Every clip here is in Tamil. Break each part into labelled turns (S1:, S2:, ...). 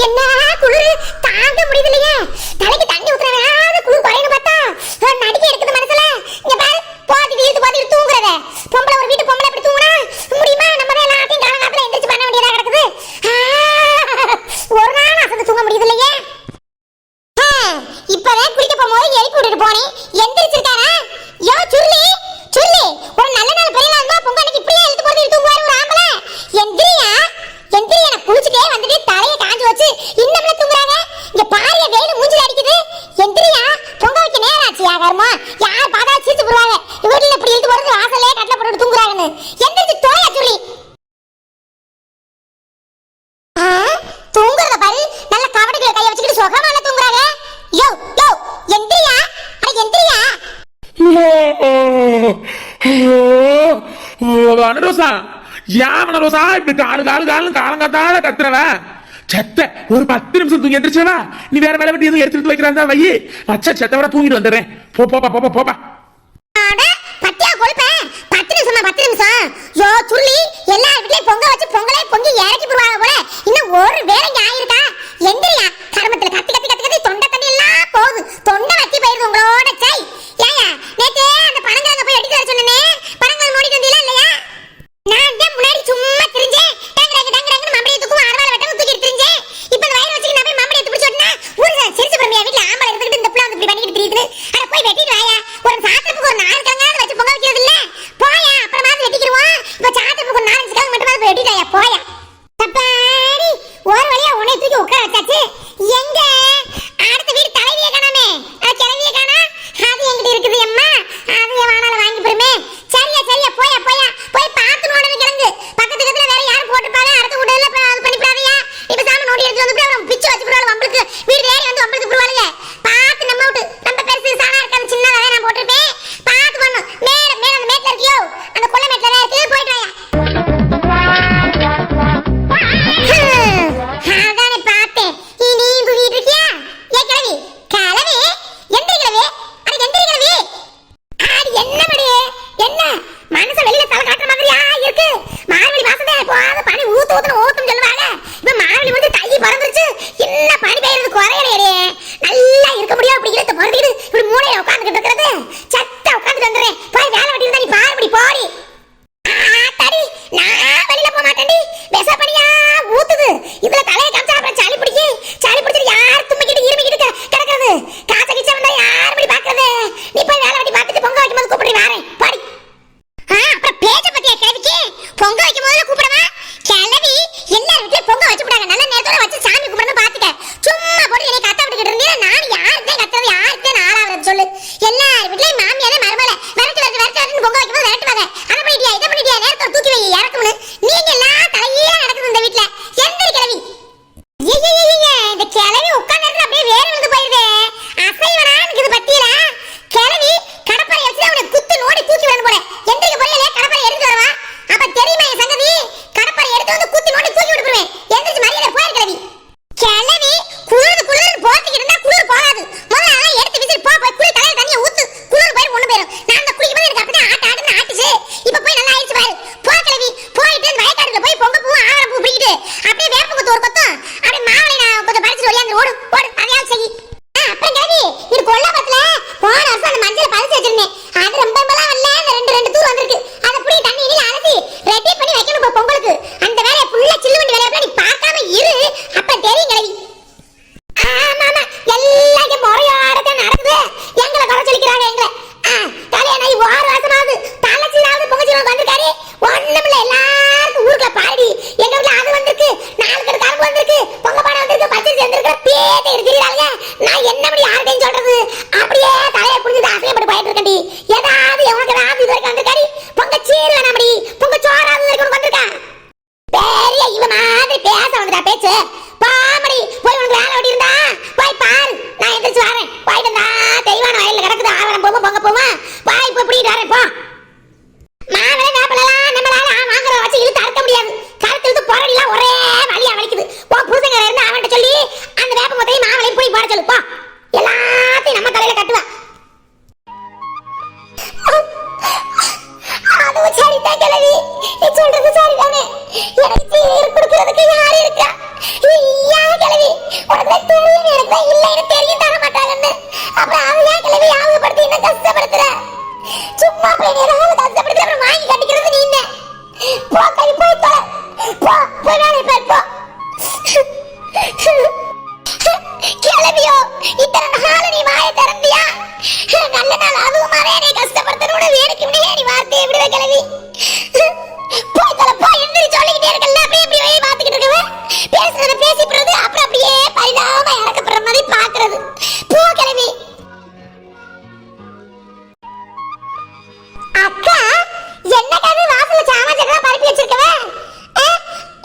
S1: என்ன குளிர் தாங்க முடியலையே. தலைக்கு தண்ணி ஊத்துறேன் குளிர் குறையணும் பார்த்தா நடிக்க இருக்குது மனசுல. இங்க பாரு போத்திட்டு தூங்குறத பொம்பளை ஒரு வீட்டு பொம்பளை எப்படி தூங்குனா முடியுமா? நம்ம எல்லாத்தையும் காலகாலத்துல எந்திரிச்சு பண்ண வேண்டியதா கிடக்குது. ஒரு நாள் அசந்து தூங்க முடியலையே. இப்பதான் குளிக்க போகும்போது எழுப்பி விட்டுட்டு போனேன், எந்திரிச்சிருக்காரா? யோ சுருளி சுருளி, ஒரு நல்ல நாள் பெரிய நாள் தான் பொங்க அன்னைக்கு இப்படியே எழுத்து போட்டு தூங்குவாரு ஒரு ஆம்பளை. எந்திரியா எந்திரியா, நான் குளிச்சுட்டே வந்துட்டு தலையை காஞ்சு வச்சு இன்னம்ல தூங்குறாங்க. இங்க பாரிய வெயில் மூஞ்சில அடிக்குது. எந்திரியா, பொங்க வைக்க நேரம் ஆச்சு. யாருமா யார் பார்த்தா சீச்சு போடுவாங்க, வீட்டுல இப்படி எழுத்து போடுறது வாசல்லே கட்டில போட்டு தூங்குறாங்கன்னு. எந்திரிச்சு தோயா சுருளி. தூங்குறத பாரு, நல்ல கவடைகளை கைய வச்சுக்கிட்டு சுகமான தூங்குறாங்க. யோ யோ எந்திரியா, அட எந்திரியா.
S2: ரோசா யாமன ரோசா இப்படி காலு காலு காலு காலங்காத்தால கத்துறவ செத்த. ஒரு 10 நிமிஷம் தூங்கி எந்திரிச்சவா நீ வேற வேலை வெட்டி எதுவும் எடுத்துட்டு வைக்கிறான் தான் வையி. வச்ச செத்தவரை தூங்கிட்டு வந்துடுறேன். போப்பா போப்பா போப்பா.
S1: பத்தியா கொழுப்பேன் 10 நிமிஷம். யோ சுருளி, எல்லா வீட்லயும் பொங்க வச்சு பொங்கலே பொங்கி இறக்கி போடுவாங்க போல. இன்னும் ஒரு வேலை ஆயிருக்கா? எந்திரியா, கர்மத்துல கத்தி கத்தி கத்தி கத்தி தொண்டை தண்ணி எல்லாம் போகுது. தொண்டை வத்தி போயிருது உங்களோட. சை ஏயா, நேத்தே அந்த பணங்கிழங்க போய் எடுத்து வர சொன்னே, பணங்கள் மூடிட்டு வந்தீங்களா இல்லையா? நான் தான் முன்னாடி சும்மா திரிஞ்சேன், டங்கடங்க மம்படியை தூக்கும் அரவால வெட்டவும் தூக்கிட்டு திரிஞ்சேன். இப்ப இந்த வயிறு வச்சுட்டு நான் போய் மம்படியை தூக்கி சொன்னா ஊரு சிரிச்சு போறமையா? வீட்டுல ஆம்பளை இருந்துட்டு இந்த பிள்ளை வந்து இப்படி பண்ணிக்கிட்டு திரியுது. அட போய் வெட்டிட்டு வாயா. ஒரு சாத்திரப்புக்கு ஒரு 4 கிழங்காவது வச்சு பொங்க வைக்கிறது இல்ல. போயா, அப்புறமாவது வெட்டிக்கிடுவோம். இப்ப சாத்திரப்புக்கு ஒரு 4 கிழங்கு மட்டும் போய் வெட்டிட்டு வாயா. போயா தப்பாடி, ஒரு வழியா உன்னை தூக்கி உட்கார வச்சாச்சு. எங்க அடுத்த வீடு தலைவியை காணாமே, கிழவியை காணா. அது எங்கிட்ட இருக்குது அம்மா, அது வானால வாங்கி போருமே. சரியா சரியா, போயா போயா போய் பார்த்து நோடணும். கிழங்கு பக்கத்துல வேற யாரும் போட்டுப்பாங்க, அடுத்த வீடுல அது பண்ணிப்பாதையா. இப்ப சாம நோடி எடுத்து வந்து அப்புறம் பிச்சு வச்சு போடுவாங்க. வம்பளுக்கு வீடு ஏறி வந்து வம்பளுக்கு போடுவாங்க. பார்த்து நம்ம விட்டு நம்ம பெருசு சாணா இருக்காது, சின்னதாக நான் போட்டிருப்பேன். பார்த்து பண்ணும். மேல மேல அந்த மேட்ல இருக்கியோ, அந்த கொல்லை மேட்ல தான் இருக்கு, போயிட்டு வாயா. அதானே பார்த்தேன். நீ தூங்கிட்டு இருக்கியா? ஏ கிழவி கிழவி, எந்திரி கிழவி. அட எந்திரி கிழவி. ஆடி என்ன படி, என்ன மனச வெளியில தலை காட்டுற மாதிரியா இருக்கு? மார்கழி மாசம் தான் போகாத பனி ஊத்துன்னு சொல்லுவாங்க. இப்ப மார்கழி வந்து தை பறந்துருச்சு, என்ன பனி பெய்யறது குறையலையே. நல்லா இருக்க முடியும் அப்படி இழுத்து பொறுத்துக்கிட்டு இப்படி மூளையில உட்காந்துக்கிட்டு இருக்கிறது. சத்த உட்காந்துட்டு வந்துடுறேன். போய் வேலை வெட்டி இருந்தா நீ பாரு, இப்படி போடி. தடி, நான் வெளியில போக மாட்டேன்டி. விஷ பனியா ஊத்துது. இதுல தலையை காமிச்சா அப்புறம் சளி பிடிக்கும். சளி பிடிச்சிட்டு யார் தும்மிக்கிட்டு இருமிக்கிட்டு கிடக்குறது? காய்ச்ச கிச்ச வந்தா யார் இப்படி பாக்குறது? நீ போய் வேலை வெட்டி பார்த்துட்டு பொங்க வைக்கும் போது கூப்பிடுறேன், வாரேன் பாடி. அப்புறம் பேச்ச பத்தியா கிழவிக்கு? பொங்க வைக்கும் போதுல கூப்பிடுவா கிழவி. எல்லார் வீட்லயும் பொங்க வச்சு விடாங்க. நல்ல நேரத்தோட வச்சு சாமி கும்பிடணும் பாத்துக்க. சும்மா போட்டு என்னை கத்த விட்டுக்கிட்டு இருந்தீங்க. நான் யாருக்கே கத்துறது, யாருக்கே ஆளாவது சொல்லு. எல்லார் வீட்லயும் மாமியாரே மருமலை விரட்டு பொங்க வைக்கும் போது விரட்டுவாங்க. அதை பண்ணிட்டியா இதை பண்ணிட்டியா, நேரத்தோட தூக்கி வை இறக்கும்னு. நீங்க எல்லாம் தலையே நடக்குது இந்த வீட்டுல. எந்திரி கிழவி. இந்த கிழவி உட்கார்ந்து அப்படியே வேற விழுந்து போயிருது. அசைவனா இருக்குது பத்தியில. கிழவி கடப்பாறை வச்சு அவனை குத்து நோடி தூக்கி விடணும் போல. எந்திரிக்க போறீங்களே, கடப்பாறை எடுத்து வருவா. அப்ப தெரியுமா என் சங்கதி? கடப்பாறை எடுத்து வந்து குத்தி நோடி தூக்கி விட்டுருவேன். எந்திரிச்சு மரியாதை போயிரு கிழவி. கிழவி குளிர் போத்திக்கிட்டு இருந்தா குளிர் போகாது. முதல்ல அதெல்லாம் எடுத்து விசில் போய் குளிர் தலையில தண்ணியை ஊத்து. குளிர் போய் ஒண்ணு போயிடும். நான் அந்த குளிக்கும் போது எனக்கு அப்படிதான் ஆட்டுன்னு ஆட்டுச்சு. இப்ப போய் நல்லா ஆயிடுச்சு பாரு. போ கிழவி, போயிட்டு அந்த வயக்காட்டுல போய் பொங்க பூ ஆவரம் பூ பிடிக்கிட்டு அப்படியே வேப்ப குத்து ஒரு கொத்தம் அப்படியே மாவளை நான் கொஞ்சம் படிச்சுட்டு ஒடியாந்து ஓடு ஓடு அதையாவது செய்யி. அப்புறம் கிழவி, இது கொல்லப்பத்துல போன வருஷம் அந்த மஞ்சள் பறிச்சு வச்சிருந்தேன். அது ரொம்ப வரல. அந்த ரெண்டு தூர் வந்திருக்கு. அதை புடி தண்ணி இனில அலசி ரெடி பண்ணி வைக்கணும் இப்போ பொங்கலுக்கு. அந்த வேலையை ஃபுல்லா சில்லு வண்டி வேலையை நீ பார்க்காம இரு, அப்ப தெரியும் கிழவி. ஆமா எல்லாம் இங்க முறையோட தான் நடக்குது. எங்களை குறை சொல்லிக்கிறாங்க. எங்களை கல்யாணம் ஆகி 6 வருஷமாவது தலைச்சிலாவது பொங்கச்சிலாவது வந்திருக்காரு. ஒண்ணுமில்ல, எல்லாருக்கும் ஊருக்குள்ள பாடி. எங்க வீட்டுல அது வந்திருக்கு, 4 கரு கரும்பு வந்திருக்கு, பொங்க பானை வந்திருக்கு, பச்சரிசி வந்திருக்கு, பேட்டை இருக்கிறாங்க. நான் என்ன பண்ணி யார்கிட்டையும் சொல்றது? அப்படியே தலையை புடிஞ்சு அசையப்பட்டு போயிட்டு இருக்கேன்டி. ஏதாவது உனக்கு ஏதாவது இது வரைக்கும் வந்திருக்காரு? பொங்க சீர் வேணாமடி, பொங்க சோறாவது வரைக்கும் வந்திருக்கா? பெரிய இவ மாதிரி பேச வந்துட்டா பேச்சு. பாமடி போய் உனக்கு வேலை வெட்டி இருந்தா போய் பாரு. நான் எந்திரிச்சு வரேன். போயிட்டு இருந்தா தெய்வான வயல்ல கிடக்குது ஆவரம் போவோம் பொங்க போவோம். போய் இப்போ இப்படி வரேன் போ. மாவளை வேப்பலாம் நம்மளால வாங்குற வச்சு இழுத்து அறுக்க முடியாது. கருத்து இழுத்து பொறடிலாம் ஒரே வழியா வலிக்குது. போ புருஷங்க இருந்து அவன்கிட்ட சொல்லி அந்த வேப்ப மொத்தையும் மாவளையும் போய் போட சொல்லு. போ, எல்லாத்தையும் நம்ம தலையில கட்டுவா. கிளவி, நீ சொல்றது சரிதானே. எனக்கு சீர் கொடுக்கறதுக்கு யாரு இருக்கா? ஏன் கிளவி, உனக்கு தெரியும் எனக்கு தான் இல்லைன்னு தெரியும் தர மாட்டாங்கன்னு. அப்புறம் அவ ஏன் கிளவி யாவப்படுத்தி என்ன கஷ்டப்படுத்துற? சும்மா போய் ஏதாவது கஷ்டப்படுத்தி அப்புறம் வாங்கி கட்டிக்கிறது நீ என்ன? போ கை போய் தொலை. போ போய் வேலை பாரு போ. கிளவியோ, இத்தனை நாள் நீ வாயை திறந்தியா? நல்ல நாள் அதுவும் மறையனை கஷ்டப்படுத்தணும்னு வேணுக்கு நீ வார்த்தை எப்படிவே கிளவி. போய் தொலை போ. எந்திரி சொல்லிக்கிட்டே இருக்கல, அப்படியே இப்படி போய் பார்த்துக்கிட்டு இருக்கவே பேசுறத பேசிப்படுறது, அப்புறம் அப்படியே பரிதாபமா இறக்கப்படுற மாதிரி பாக்குறது. போ கிளவி. அக்கா, என்ன கதை வாசல்ல சாமான் பரப்பி வச்சிருக்கவே?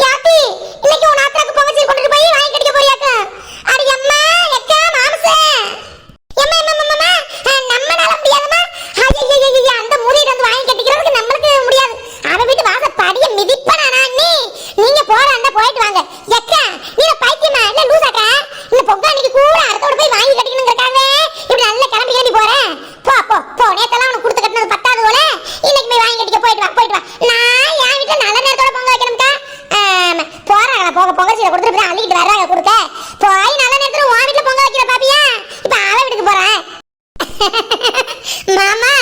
S1: யாத்தி, இன்னைக்கு உன் ஆத்தாக்கு பொங்கச்சி கொண்டு போய் வாங்கி கட்டிக்க போறியாக்கா? அடி அம்மா, அக்கா, மாம்சே. அம்மா அம்மா அம்மா, நம்மனால முடியாதுமா. ஐயோ, அந்த மூடிட்டு வந்து வாங்கி கட்டிக்கிறதுக்கு நம்மளுக்கு முடியாது. அவ வீட்டு வாச படிய மிதிப்பனா நீ. நீங்க போற அந்த போயிட்டு வாங்க. அக்கா, நீ பைத்தியமா இல்ல லூசாக்கா? இந்த பொங்க அன்னைக்கு கூட அடுத்தோட போய் வாங்கி கட்டிக்கணுங்கறக்காக இப்படி நல்ல கிளம்பி ஏறி போற. போ போ போ. நேத்தெல்லாம் உனக்கு கொடுத்து கட்டினது பத்தாது போல. இன்னைக்கு போய் வாங்கி கட்டிக்க போயிட்டு வா போயிட்டு வா. நான் என் வீட்டுல நல்ல நேரத்தோட பொங்க வைக்கணும்க்கா. போறாங்க போக பொங்கச்சில கொடுத்துட்டு போய் அள்ளிக்கிட்டு வர்றாங்க கொடுக்க. போய் நல்ல நேரத்துல உன் வீட்டுல பொங்க வைக்கிற பாப்பியா? இப்ப அவ வீட்டுக்கு போறேன். மாமா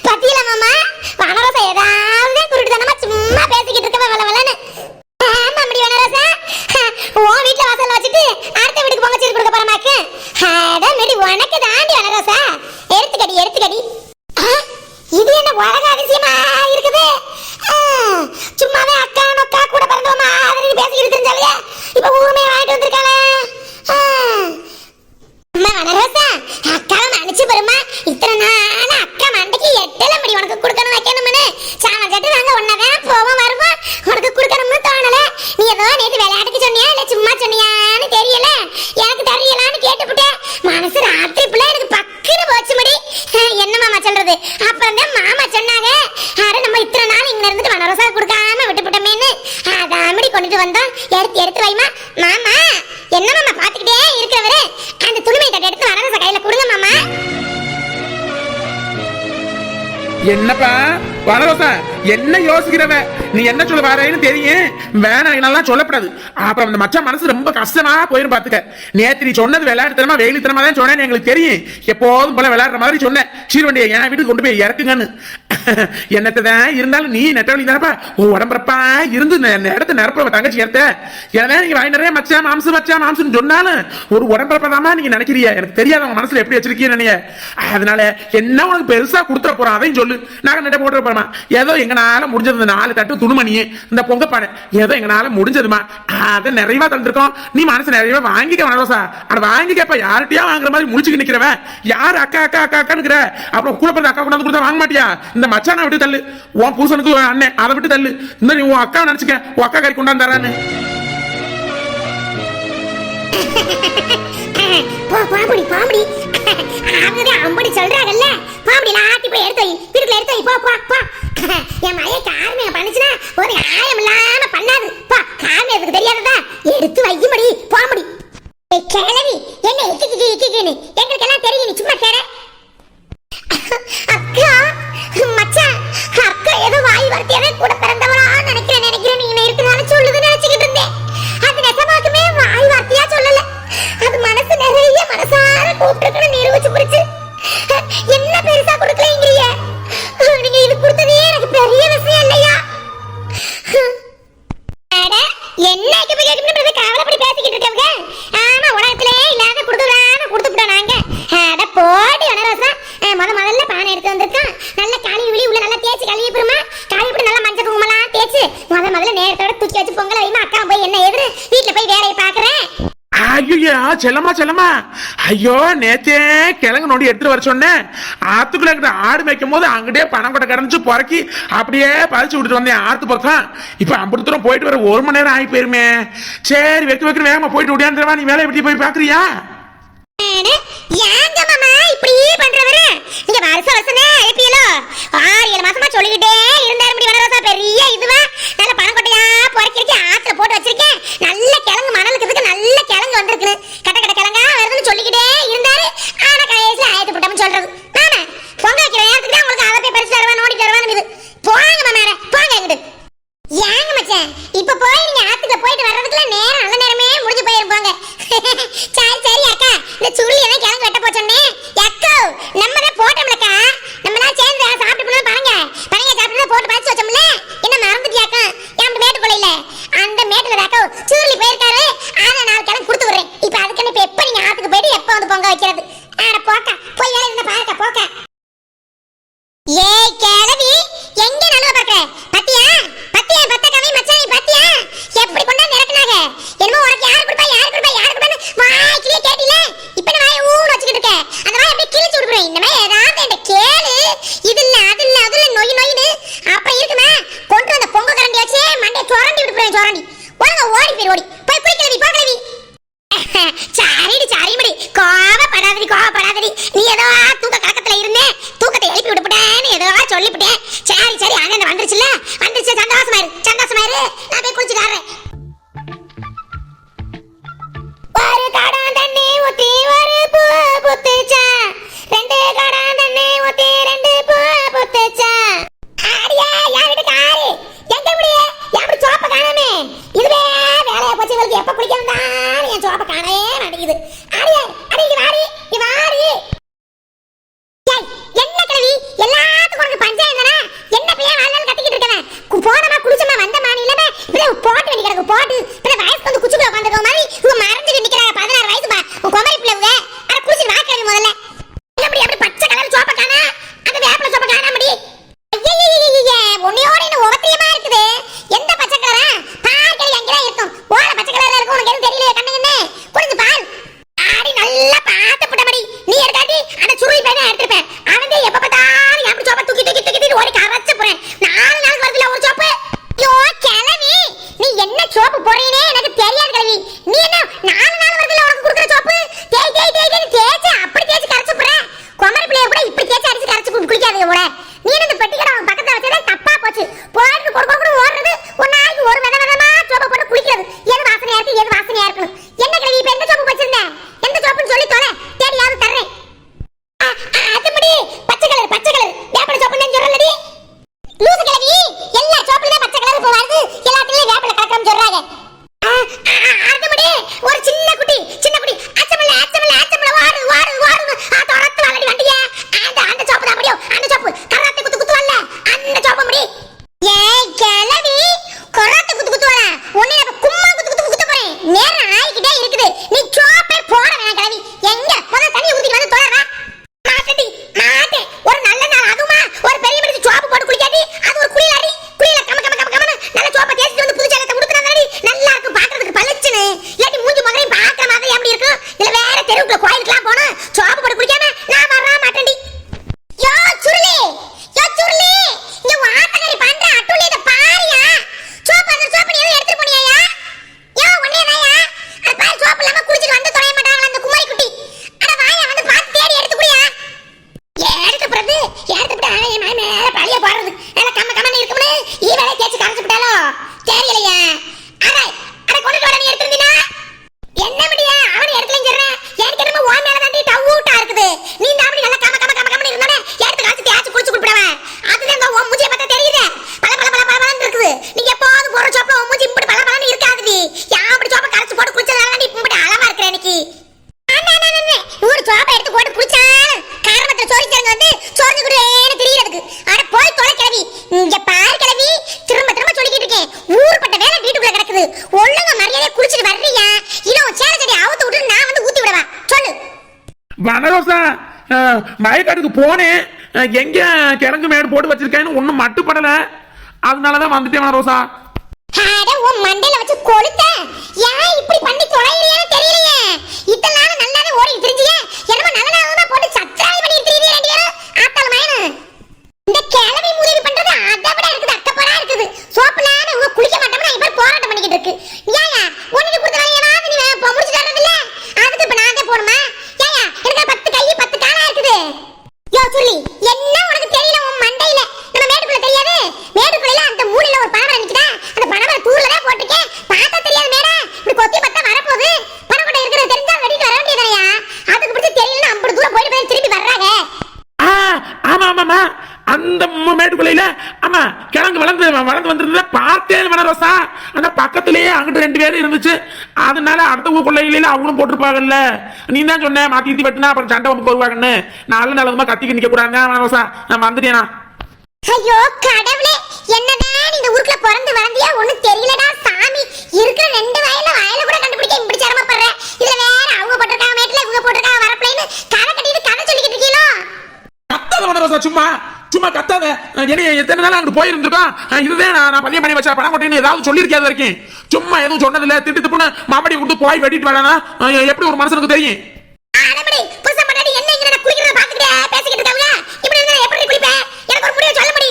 S1: பத்தியில மாமா வனரசா ஏதாவது குருட்டுத்தனமா சும்மா பேசிக்கிட்டு இருக்க வள வளன்னு. ஆமா அப்படி வனரசா, உன் வீட்டுல வாசல்ல வச்சுட்டு அடுத்த வீட்டுக்கு பொங்கச்சீர் கொடுக்க போறமாக்கு. அடமேடி உனக்கு தாண்டி வனரசா. எடுத்துக்கடி எடுத்துக்கடி. இது என்ன உலக அதிசயமா இருக்குது? சும்மாவே அக்கா நொக்கா கூட பிறந்தவமா மாதிரி பேசிக்கிட்டு தெரிஞ்சாலே இப்ப ஊருமே வாங்கிட்டு வந்திருக்காளே. அம்மா வனரசா, அக்காவை நினைச்சு பாருமா. இத்தனை நாள் அக்கா மண்டைக்கு எட்டல மடி உனக்கு கொடுக்கணும் வைக்கணும்னு சாமான் கட்டு நாங்க ஒன்னதான் போவோம் வருவோம். உனக்கு கொடுக்கணும்னு தோணல. நீ ஏதோ நேற்று விளையாட்டுக்கு சொன்னியா இல்ல சும்மா சொன்னியான்னு தெரியல. எனக்கு தெரியலான்னு கேட்டுப்புட்டேன். மனசு ராத்திரி பிள்ளை எனக்கு பக்குன்னு போச்சு மடி. என்ன மாமா சொல்றது? அப்புறம் தான் மாமா சொன்னாங்க, அட நம்ம இத்தனை நாள் இங்க இருந்துட்டு வனரசா கொடுக்காம விட்டுப்புட்டோமேன்னு. அதாமடி கொண்டுட்டு வந்தோம். எடுத்து எடுத்து வைமா. மாமா என்ன மாமா பாத்துக்கிட்டே இருக்கிறவரு? அந்த துணிமை கட்ட எடுத்து வனரசா கையில கொடுங்க மாமா.
S2: என்னப்பா வனரோசா, என்ன யோசிக்கிறவ? நீ என்ன சொல்ல வரேன்னு தெரியும். வேணாம் என்னெல்லாம் சொல்லப்படாது. அப்புறம் அந்த மச்சான் மனசு ரொம்ப கஷ்டமா போயிரும் பாத்துக்க. நேத்து நீ சொன்னது விளையாட்டுத்தனமா வெயிலித்தனமா தான் சொன்னேன்னு எங்களுக்கு தெரியும். எப்போதும் போல விளையாடுற மாதிரி சொன்னேன். சீர்வண்டியை என் வீட்டுக்கு கொண்டு போய் இறக்குங்கன்னு. என்னத்தான் இருந்தாலும் நீ நெட்டவழி தானப்பா. ஒரு உடம்புறப்பா இருந்து இடத்த நிரப்ப தங்கச்சி இடத்த ஏன்னா நீங்க வாங்கி நிறைய மச்சா மாம்சம் சொன்னாலும் ஒரு உடம்புறப்பதாமா நீங்க நினைக்கிறீங்க. எனக்கு தெரியாது அவங்க மனசுல எப்படி வச்சிருக்கீங்க நீங்க. அதனால என்ன உனக்கு பெருசா கொடுத்துட போறோம் அதையும் சொல்லு. நாங்க நெட்ட போட்டு போறோமா? ஏதோ எங்கனால முடிஞ்சது 4 தட்டு துணுமணி இந்த பொங்கப்பானை ஏதோ எங்கனால முடிஞ்சதுமா. அதை நிறைவா தந்துருக்கோம். நீ மனசு நிறைவா வாங்கிக்க வனரோசா. அதை வாங்கிக்கப்ப யார்கிட்டயா வாங்குற மாதிரி முடிச்சுக்கு நிக்கிறவ யார் அக்கா அக்கா அக்கா அக்கான்னு. அப்புறம் கூட பிறந்த அக்கா கொண்டாந்து கொடுத்தா வாங்க மாட்டியா? இந்த மச்சானை விட்டு தள்ளு. உன் பூசனுக்கு அண்ணன் அதை விட்டு தள்ளு. இந்த நீ உன் அக்கா நினைச்சுக்க. உன் அக்கா கறி கொண்டாந்து தரான்னு.
S1: பாம்புடி பாம்புடி அம்படி சொல்றாங்கல்ல. பாம்புடி லாட்டி போய் எடுத்து வை. வீட்டுல எடுத்து வை. போ போ போ. என் மைய காரணியம் பண்ணுச்சுன்னா ஒரு ஆயம் இல்லாம பண்ணாது. போ காரணியத்துக்கு தெரியாததா எடுத்து வையும்படி பாம்புடி. கிளவி என்ன இக்கின்னு எங்களுக்கு எல்லாம் தெரியும். நீ சும்மா கேட. அக்கா மச்சான், அக்கா ஏதோ வாய் வார்த்தையாவே கூட பிறந்தவளா நினைக்கிறேன் நீங்க இருக்கிறதால சொல்லுதுன்னு நினைச்சுக்கிட்டு இருந்தேன். அது நெசமாக்குமே வாய் வார்த்தையா சொல்லல. அது மனசு நிறைய மனசார கூப்பிட்டு நிரூபிச்சு புரிச்சு. என்ன பெருசா கொடுக்கலீங்க. நீங்க இது கொடுத்ததே எனக்கு பெரிய விஷயம் இல்லையா? என்ன கவலைப்படி பேசிக்கிட்டு இருக்கவங்க. ஆமா உலகத்திலே இல்லாத கொடுத்துட்டோம் நாங்க. அட போடி வனரசா. முதல்ல பானை எடுத்து வந்திருக்கான். நல்ல கழுவி விழி உள்ள நல்லா தேய்ச்சி கழுவி போருமா. கழுவி போட்டு நல்லா மஞ்சள் குங்குமலாம் தேய்ச்சி முதல்ல நேரத்தோட தூக்கி வச்சு பொங்கலை வைமா. அக்கா போய் என்ன எதிர வீட்டுல போய் வேலையை பாக்குறேன்.
S2: ஐயோ செல்லமா ஐயோ நேத்தே கிழங்கு நோண்டி எடுத்துட்டு வர சொன்னேன். ஆத்துக்குள்ள ஆடு வைக்கும் போது அங்கிட்டே பணம் கொட்ட கரைஞ்சு பொறக்கி அப்படியே பறிச்சு விட்டுட்டு வந்தேன் ஆத்து பக்கம். இப்ப அம்பது தூரம் போயிட்டு வர 1 மணி நேரம் ஆகி போயிருமே. சரி வைக்க வேகமா போயிட்டு விடியாந்துருவா. நீ வேலையை எப்படி போய் பாக்குறியா?
S1: ஏங்க மாமா இப்படி பண்றவரு? நீங்க வருஷமே ஐபிஎலோ 6-7 மாசமா சொல்லிக்கிட்டே இருந்தாரு. முடி வனரசா பெரிய இதுவா நல்ல பணம் கொட்டையா பொறக்கி ஆத்துல போட்டு வச்சிருக்கேன். நல்ல கிழங்கு மணலுக்கு நல்ல கிழங்கு வந்திருக்கு. கட்ட கிழங்கா வருதுன்னு சொல்லிக்கிட்டே இருந்தாரு. ஆனா கடைசியில ஆயத்து போட்டோம்னு சொல்றது. மாமா பொங்க வைக்கிற நேரத்துக்கு தான் உங்களுக்கு அதை போய் பறிச்சு தருவா நோடி தருவான்னு இது. போங்க மாமா போங்க. சொல்லிவிட்டேன். சரி சரி அண்ணன் வந்துருச்சுல, வந்துருச்சு. சந்தோஷமாயிரு சந்தோஷமாயிரு. நான் போய் குளிச்சுட்டு வரேன். ஒரு கடம் தண்ணி ஊத்தி ஒரு பூ புத்துச்சா, ரெண்டு கடம் தண்ணி ஊத்தி ரெண்டு பூ புத்துச்சா. ஆடியா என் வீட்டுக்கு ஆறு எங்க முடிய எப்படி சோப்ப காணாமே. இதுவே வேலையா போச்சு. இவளுக்கு எப்ப குளிக்கணும் தான் என் சோப்ப காணவே மாட்டேங்குது. ஆடியா அடி இங்க வாடி இங்க வாடி. என்ன கிழவி எல்லாத்துக்கும் உனக்கு பஞ்சாயம் தானே? என்ன பையன் வாழ்நாள் கத்திக்கிட்டு இருக்கவன் போனமா குளிச்சமா வந்தமா நீ இல்லாம இப்படி போட்டு வேண்டி கிடக்கு. போட்டு இப்படி வயசுக்கு வந்து குச்சிக்குள்ள உட்காந்துருக்க மாதிரி இவங்க மறைஞ்சு நிக்கிறாங்க. 16 வயசு குமரி பிள்ளைங்க. ஆனா குளிச்சு வாக்கிறது முதல்ல எப்படி அப்படி பச்சை கலர் சோப்ப காணா, அந்த வேப்பில சோப்ப காணா முடி. உன்னையோட இன்னும் ஒவ்வொருத்தியமா இருக்குது. எந்த பச்சை கலரா பார்க்கல எங்கதான் இருக்கும். ஓட பச்சை கலர்ல இருக்கும். உனக்கு எதுவும் தெரியல கண்ணுன்னு குளிஞ்சு பால். ஆடி நல்லா பார்த்து புட்டபடி நீ எடுக்காட்டி அந்த சுருளி பையனை எடுத்துருப்பேன். அவன் எப்ப பார்த்தாலும் எப்படி சோப்பை தூக்கி தூக்கி தூக்கி தூக்கி ஓடி கரைச்சு போறேன். 4 நாளுக்கு வருதுல ஒரு சோப்பு. ஐயோ கிழவி நீ என்ன சோப்பு போறீனே எனக்கு தெரியாது கிழவி. நீ என்ன 4 நாள் வருதுல உனக்கு கொடுக்குற சோப்பு தேய் தேய் தேய் தேய் தேய்ச்சு அப்படி தேய்ச்சு கரைச்சு போறேன். குமரி பிள்ளைய கூட இப்படி தேய்ச்சு அடிச்சு கரைச்சு குளிக்காதீங்க கூட. நீ இந்த பெட்டிக்கடை அவன் பக்கத்துல வச்சதே தப்பா போச்சு. போயிட்டு கொடுக்க ஓடுறது ஒரு நாளைக்கு ஒரு வித விதமா சோப்பை போட்டு குளிக்கிறது. எது வாசனையா இருக்கு எது வாசனையா இருக்கணும். என்ன கிழவி இப்ப எந்த சோப்பு வச்சிருந்தேன்? எந்த சோப்புன்னு சொல்லி தொலை, தேடியாவது தர்றேன். அதுபடி பச்சை கலர் வேப்பில சோப்புன்னு சொல்றலடி லூசு கிழவி. எல்லா சோப்புலயும் பச்சை கலர் போவாது, எல்லாத்துலயும் வேப்பில கலக்கம் சொல்றாங்க. அதுபடி ஒரு சின்ன குட்டி அச்சமல்ல வாடு தொடர்ந்து வாடி வண்டிய. அந்த சோப்பு தான் முடியும். அந்த சோப்பு கராத்தே குத்து வரல அந்த சோப்பு முடி. ஏய் கிழவி கராத்தே குத்து வர உன்னை நான் கும்மா குத்து போறேன். நேரம் ஆயிக்கிட்டே இருக்குது. நீ சோப்பே போட வேணாம் கிழவி. எங்க முதல்ல தண்ணி ஊத்தி வந்து தொலைறா மாட்டே. ஒரு நல்ல நாள் அதுமா ஒரு பெரிய மனுஷன் சோப்பு போட்டு குளிக்காட்டி அது ஒரு குளியலாடி. குளியல கம நல்ல சோப்பை தேய்ச்சி வந்து புது சேலத்தை முடுக்குறாங்கடி. நல்லா இருக்கும் பாக்குறதுக்கு பளிச்சுன்னு. இல்லாட்டி மூஞ்சி முகரையும் பார்க்க மாதிரி எப்படி இருக்கும். இல்ல வேற தெருவுக்குள்ள கோயிலுக்குலாம் போனா சோப்பு போட்டு குளிக்காம நான் வர மாட்டேன்டி. யோ சுருளி இங்க வாட்டகரி பண்ற அட்டுளி இத பாரியா. சோப்பு அந்த சோப்பு நீ எடுத்து போனியாயா? யோ ஒண்ணேதாயா அந்த பால் சோப்பு இல்லாம குளிச்சிட்டு வந்து தொலைய மாட்டாங்களா அந்த குமாரி குட்டி. அட வாயா வந்து பார்த்து தேடி எடுத்து குடியா. எடுத்துட்டு அவன் மேல பழைய போடுறது நல்ல கம்மன்னு இருக்கும்னு ஈ வேலை தேய்ச்சி கரைச்சு விட்டாலோ தெரியலையா. அட கொண்டுட்டு வர நீ எடுத்துருந்தீனா என்ன முடியா அவனை எடுத்துலன்னு சொல்றேன். எனக்கு என்னமோ ஓ மேல தாண்டி டவுட்டா இருக்குது. நீ இந்த அப்படி நல்ல கம்மன்னு இருந்தானே எடுத்து காய்ச்சி தேய்ச்சி குளிச்சு குடிப்பிடுவேன். அதுதான் உன் மூஞ்சியை பார்த்தா தெரியுது பல இருக்குது. நீங்க எப்போது போற சோப்புல உன் மூஞ்சி இப்படி பல இருக்காது. யான் அப்படி சோப்பை கரைச்சு போட்டு குளிச்சதால நீ இப்படி அளவா இருக்கிற எனக்கு. ஒரு சோப்பை எடுத்து போட்டு குளிச்சாலும் காரணத்துல சோரிச்சாங்க வந்து சோர்ந்து குடுவேன்னு தெரியறதுக்கு. ஆனா போய் தொலை கிளவி. இங்க பாரு கிளவி திரும்ப சொல்லிக்கிட்டு இருக்கேன். ஊர்பட்ட வேலை வீட்டுக்குள்ள கிடக்குது. ஒழுங்கா மரியாதையா குளிச்சுட்டு வர்றியா இல்ல உன் சேலை செடி அவுத்து விட்டு நான் வந்து ஊத்தி விடவா சொல்லு.
S2: வனரோசா வயக்காட்டுக்கு போனேன். எங்க கிழங்கு மேடு போட்டு வச்சிருக்கேன்னு ஒன்னும் மட்டுப்படல. அதனாலதான் வந்துட்டேன் வனரோசா.
S1: அட உன் மண்டையில வச்சு கொளுத்த ஏன் இப்படி பண்ணி தொலைறியான்னு தெரியலையே. இத்தனை நாள் நல்லாவே ஓடி திரிஞ்சியே என்னமோ நல்ல நாளா போட்டு சத்ராவி பண்ணி திரியியே ரெண்டு பேரும் ஆத்தால மயனு. இந்த கிழவி மூலிகை பண்றது அதை விட இருக்குது அக்கப்பரா இருக்குது. சோப்புலான உங்க குளிக்க மாட்டோம்னா இப்ப போராட்டம் பண்ணிக்கிட்டு இருக்கு. ஏயா உனக்கு கொடுத்த வேலையாவது நீ முடிச்சு தரது இல்ல. அதுக்கு இப்ப நான் தான் போணுமா? ஏயா எனக்கு 10 கை 10 காலா இருக்குது. யோ சொல்லி என்ன உனக்கு தெரியல உன் மண்டையில. நம்ம மேடுக்குள்ள தெரியாது. மேடுக்குள்ள அந்த மூலையில ஒரு பணமரம் நிக்குதா. அந்த பணமரம் தூர்ல தான் போட்டுருக்கேன். பார்த்தா தெரியாது மேடா. இப்படி கொத்தி பத்தா வரப்போகுது. பணக்கொட்டை இருக்கிறது தெரிஞ்சா வெடிட்டு வர வேண்டியதாயா. அதுக்கு பிடிச்சி தெரியல அப்படி தூரம் போயிட்டு திரும்பி வர்றாங்க.
S2: ஆமா அந்த மேட்டுக்குள்ளையில ஆமா கிழங்கு வளர்ந்து வந்திருந்த பார்த்தேன் வனரோசா. அந்த பக்கத்திலேயே அங்கிட்டு 2 பேரும் இருந்துச்சு. அதனால அடுத்த ஊருக்குள்ளையில அவங்களும் போட்டிருப்பாங்கல்ல. நீ தான் சொன்ன மாத்தி வெட்டினா அப்புறம் சண்டை வந்து போடுவாங்கன்னு. நல்லதுமா கத்திக்கு நிக்க கூடாங்க வனரோசா. நான் வந்துட்டேனா.
S1: ஐயோ கடவுளே என்னதான் இந்த ஊருக்குள்ள பிறந்து வளர்ந்தியா ஒண்ணும் தெரியலடா சாமி. இருக்கிற 2 வயல கூட கண்டுபிடிக்க இப்படி சிரமப்படுற. இதுல வேற அவங்க போட்டிருக்காங்க மேட்ல இவங்க போட்டிருக்காங்க வரப்ளைன்னு கதை கட்டிட்டு கதை சொல்லிக்கிட்டு இருக்கீங்களோ.
S2: கத்தாத வனரோசா சும்மா கத்தாத. என்ன எத்தனை நாள் அங்கிட்டு போயிருந்துருக்கோம். இதுதான் நான் பதியம் பண்ணி வச்ச பணம் கொட்டின்னு ஏதாவது சொல்லியிருக்கேன் வரைக்கும். சும்மா எதுவும் சொன்னதில்ல. திட்டுப்புன்னு மாமடி கொடுத்து போய் வெட்டிட்டு வேணா எப்படி ஒரு மனுஷனுக்கு தெரியும். பேசிக்கிட்டு இருக்காங்க இப்படி இருந்தா எப்படி குளிப்பேன்? எனக்கு ஒரு முடிவு சொல்ல முடி.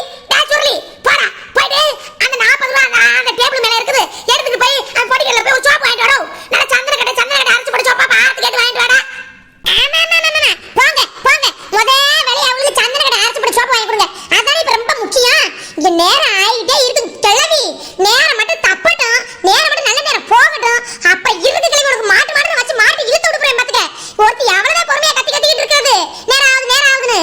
S2: சொல்லி போடா போயிட்டு அந்த 40 ரூபாய் அந்த டேபிள் மேல இருக்குது எடுத்துட்டு போய் அந்த பொடிக்கல்ல போய் சோப்பு வாங்கிட்டு வாடா. நல்ல சந்திர கடை அரைச்சு போட சோப்பா பார்த்து கேட்டு வாங்கிட்டு வாடா. போங்க முத வெளிய அவங்களுக்கு சந்திர கடை அரைச்சு போட சோப்பு வாங்கி கொடுங்க. அதான் இப்ப
S1: நேரம் ஆயிட்டே இருக்கு கிளவி. நேரம் மட்டும் தப்பட்டும், நேரம் மட்டும் நல்ல நேரம் போகட்டும். அப்ப இருக்கு கிளவி உனக்கு மாட்டு மாட்டு வச்சு மாட்டு இழுத்து விடுறேன் பாத்துக்க. ஒருத்தி எவ்வளவுதான் பொறுமையா கத்திக்கிட்டு இருக்கிறது. நேரம் ஆகுதுன்னு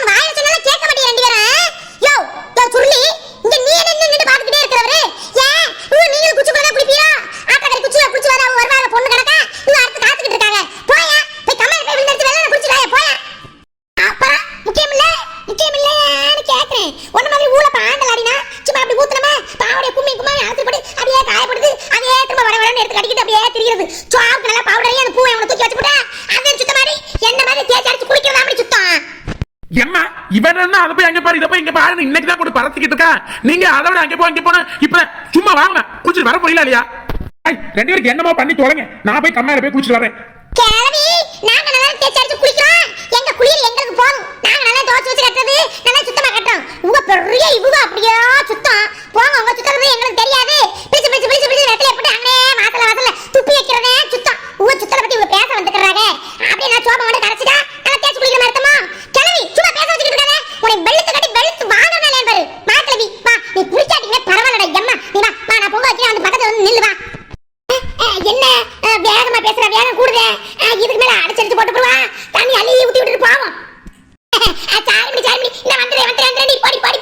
S1: வாயில சொன்னாலும் கேட்க மாட்டீங்க ரெண்டு பேரும். யோ யோ சுருளி, இங்க நீ என்ன நின்னு பாத்துக்கிட்டே இருக்கிறவரு? ஏன் நீங்க குச்சிக்குள்ள குடிப்பியா? ஆட்டக்கறி குச்சில குச்சி வர வருவாங்க பொண்ணு கணக்கா. இவங்க அடுத்து காத்துக்கிட்டு இருக்காங்க. போயா போய் கம்மல் போய் விழுந்து வெள்ளன குடிச்சிடாய போயா. அப்புறம் முக்கியமில்லைன்னு கேக்குறேன். ஒண்ணு மாதிரி ஊள பாண்டலாடினா சும்மா அப்படி ஊத்துறமா பாவடைய கும்மி கும்மாய் ஆத்திரப்படி அப்படியே காயப்படுது. அதே திரும்ப வடவடன்னு எடுத்து கடிக்கிட்டு அப்படியே திரிகிறது. சாவுக்கு நல்லா பவுடரையும் அந்த பூவை அவனை தூக்கி வச்சு போட்டா அதே சுத்த மாதிரி என்ன மாதிரி தேய்ச்சி அடிச்சு குடிக்கிறதா அப்படி சுத்தம்.
S2: ஏம்மா இவன் என்ன அதை போய் அங்க பாரு இதை போய் இங்க பாரு இன்னைக்கு தான் கூட பறத்துக்கிட்டு இருக்கா. நீங்க அதை விட அங்க போன இப்ப சும்மா வாங்க குளிச்சுட்டு வர போயில இல்லையா? ரெண்டு பேருக்கு என்னமோ பண்ணி தொலைங்க. நான் போய் கம்மாயில போய் குளிச்சுட்டு வரேன்.
S1: கேளவி, நாங்க நல்லா தேய்ச்சி அடிச்சு குளிக்கிறோம். எங்க குளியல் எங்களுக்கு போதும். நாங்க நல்லா தோச்சு வச்சு கட்டுறது நல்லா சுத்தமா கட்டுறோம். உங்க பெரிய இவுங்க அப்படியே சுத்தம். போங்க, உங்க சுத்தறது எங்களுக்கு தெரியாது. பிடிச்சு பிடிச்சு பிடிச்சு பிடிச்சு வெட்டில போட்டு அங்கே வாசல்ல துப்பி வைக்கிறதே சுத்தம். உங்க சுத்தல பத்தி உங்க பேச வந்துக்கறாங்க. அப்படியே நான் சோபா வந்து கரைச்சிட்டா நல்லா தேய்ச்சி குளிக்கிற மாதிரி இருக்குமா? கிளவி சும்மா பேச வச்சுக்கிட்டு இருக்கானே. உன்னை வெளுத்து கட்டி வெளுத்து வாங்கறனே பாரு. வா கிளவி வா, நீ குளிச்சாட்டீங்க பரவாயில்லடா. எம்மா நீ வா வா, நான் பொங்க வைக்கிறேன். வந்து பக்கத்துல வந்து நில்லு வா. என்ன வேகமா பேசுற? வேகம் கூடுதே. இதுக்கு மேல அடிச்சடிச்சு போட்டு போவா. தண்ணி அள்ளி ஊத்தி விட்டுட்டு போவோம். சாரி நான் வந்துறேன் நீ போடி போடி